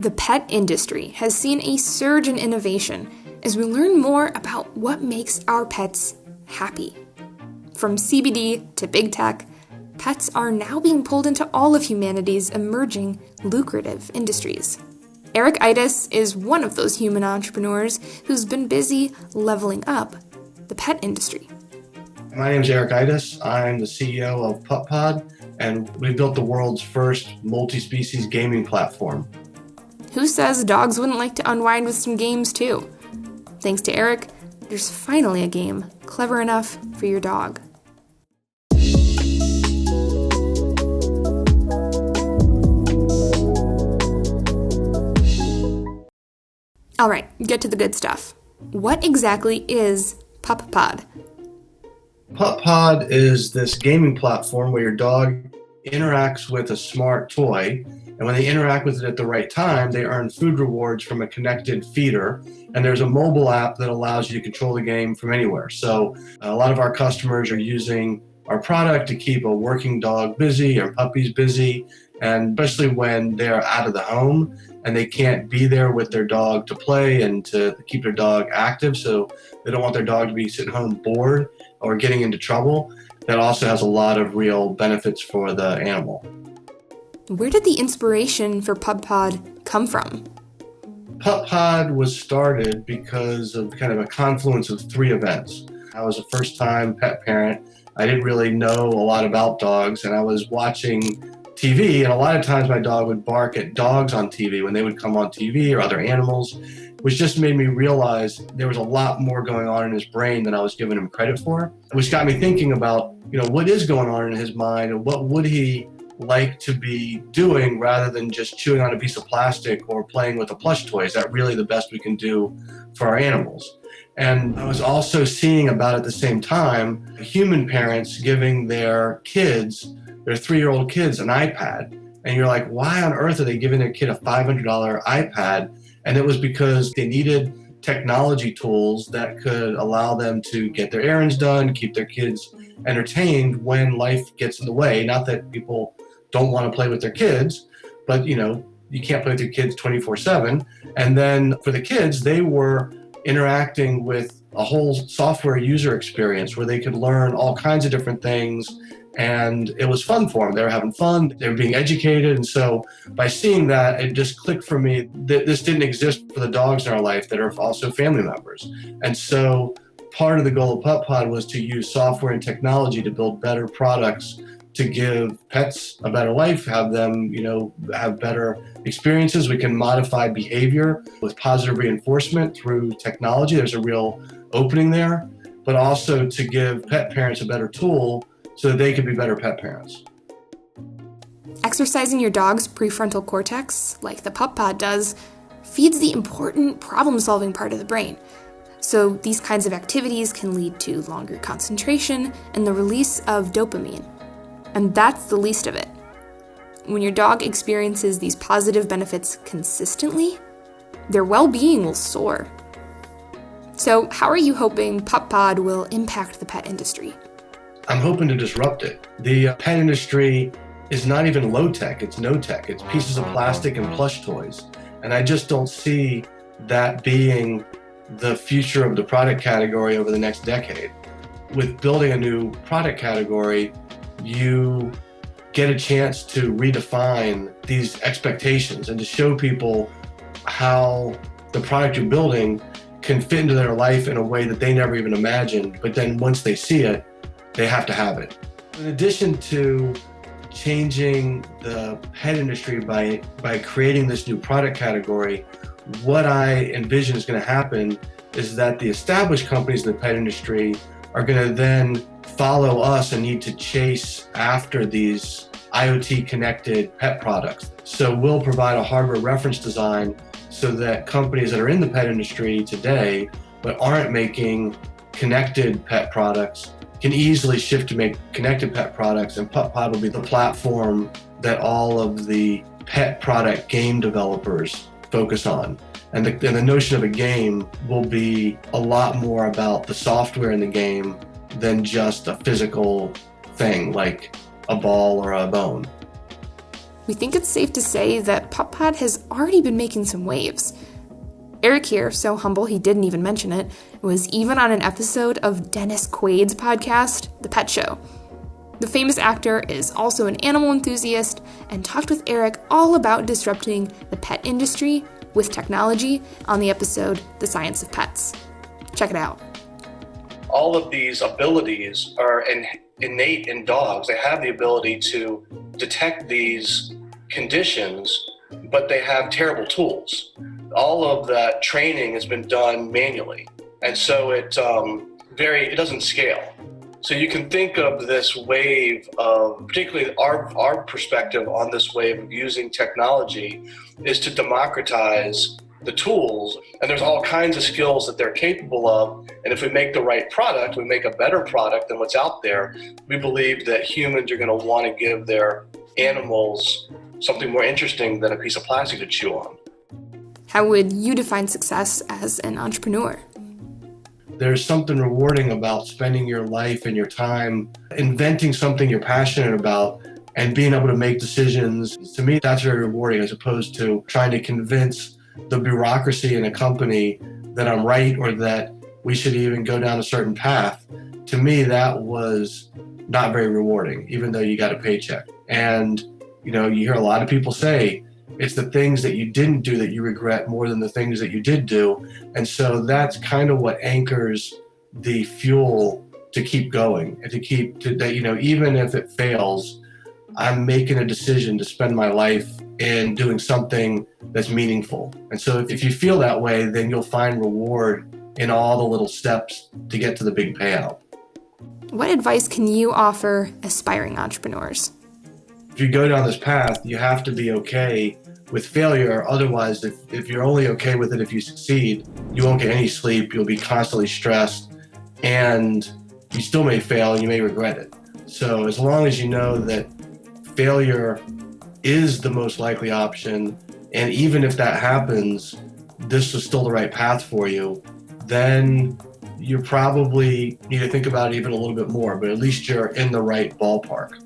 The pet industry has seen a surge in innovation as we learn more about what makes our pets happy. From CBD to big tech, pets are now being pulled into all of humanity's emerging, lucrative industries. Erick Eidus is one of those human entrepreneurs who's been busy leveling up the pet industry. My name is Erick Eidus. I'm the CEO of PupPod, and we built the world's first multi-species gaming platform. Who says dogs wouldn't like to unwind with some games too? Thanks to Erick, there's finally a game clever enough for your dog. All right, get to the good stuff. What exactly is PupPod? PupPod is this gaming platform where your dog interacts with a smart toy, and when they interact with it at the right time, they earn food rewards from a connected feeder, and there's a mobile app that allows you to control the game from anywhere. So a lot of our customers are using our product to keep a working dog busy or puppies busy, and especially when they're out of the home and they can't be there with their dog to play and to keep their dog active, so they don't want their dog to be sitting home bored or getting into trouble. That also has a lot of real benefits for the animal. Where did the inspiration for PupPod come from? PupPod was started because of kind of a confluence of three events. I was a first-time pet parent. I didn't really know a lot about dogs, and I was watching TV, and a lot of times my dog would bark at dogs on TV when they would come on TV or other animals, which just made me realize there was a lot more going on in his brain than I was giving him credit for, which got me thinking about, what is going on in his mind and what would he like to be doing rather than just chewing on a piece of plastic or playing with a plush toy. Is that really the best we can do for our animals? And I was also seeing about at the same time, human parents giving their kids, their 3-year-old kids, an iPad. And you're like, why on earth are they giving their kid a $500 iPad? And it was because they needed technology tools that could allow them to get their errands done, keep their kids entertained when life gets in the way. Not that people don't want to play with their kids, but you can't play with your kids 24/7. And then for the kids, they were interacting with a whole software user experience where they could learn all kinds of different things, and it was fun for them. They were having fun, they were being educated. And so by seeing that, it just clicked for me that this didn't exist for the dogs in our life that are also family members. And so part of the goal of PupPod was to use software and technology to build better products to give pets a better life, have them, have better experiences. We can modify behavior with positive reinforcement through technology. There's a real opening there, but also to give pet parents a better tool so that they can be better pet parents. Exercising your dog's prefrontal cortex, like the PupPod does, feeds the important problem-solving part of the brain. So these kinds of activities can lead to longer concentration and the release of dopamine. And that's the least of it. When your dog experiences these positive benefits consistently, their well-being will soar. So how are you hoping PupPod will impact the pet industry? I'm hoping to disrupt it. The pet industry is not even low-tech, it's no-tech. It's pieces of plastic and plush toys. And I just don't see that being the future of the product category over the next decade. With building a new product category, you get a chance to redefine these expectations and to show people how the product you're building can fit into their life in a way that they never even imagined. But then once they see it, they have to have it. In addition to changing the pet industry by creating this new product category, what I envision is going to happen is that the established companies in the pet industry are going to then follow us and need to chase after these IoT connected pet products. So we'll provide a hardware reference design so that companies that are in the pet industry today but aren't making connected pet products can easily shift to make connected pet products, and PupPod will be the platform that all of the pet product game developers focus on. And the notion of a game will be a lot more about the software in the game than just a physical thing like a ball or a bone. we think it's safe to say that PupPod has already been making some waves. Erick here, so humble he didn't even mention it, was even on an episode of Dennis Quaid's podcast, The Pet Show. The famous actor is also an animal enthusiast and talked with Erick all about disrupting the pet industry with technology on the episode The Science of Pets. Check it out. All of these abilities are innate in dogs. They have the ability to detect these conditions, but they have terrible tools. All of that training has been done manually, and so it doesn't scale. So you can think of this wave of, particularly our perspective on this wave of using technology is to democratize the tools, and there's all kinds of skills that they're capable of, and if we make the right product, we make a better product than what's out there, we believe that humans are going to want to give their animals something more interesting than a piece of plastic to chew on. How would you define success as an entrepreneur? There's something rewarding about spending your life and your time inventing something you're passionate about and being able to make decisions. To me, that's very rewarding, as opposed to trying to convince the bureaucracy in a company that I'm right or that we should even go down a certain path. To me, that was not very rewarding, even though you got a paycheck. And, you hear a lot of people say, it's the things that you didn't do that you regret more than the things that you did do. And so that's kind of what anchors the fuel to keep going and even if it fails, I'm making a decision to spend my life in doing something that's meaningful. And so if you feel that way, then you'll find reward in all the little steps to get to the big payout. What advice can you offer aspiring entrepreneurs? If you go down this path, you have to be okay with failure. Otherwise, if you're only okay with it if you succeed, you won't get any sleep, you'll be constantly stressed, and you still may fail and you may regret it. So as long as you know that failure is the most likely option, and even if that happens, this is still the right path for you, then you probably need to think about it even a little bit more, but at least you're in the right ballpark.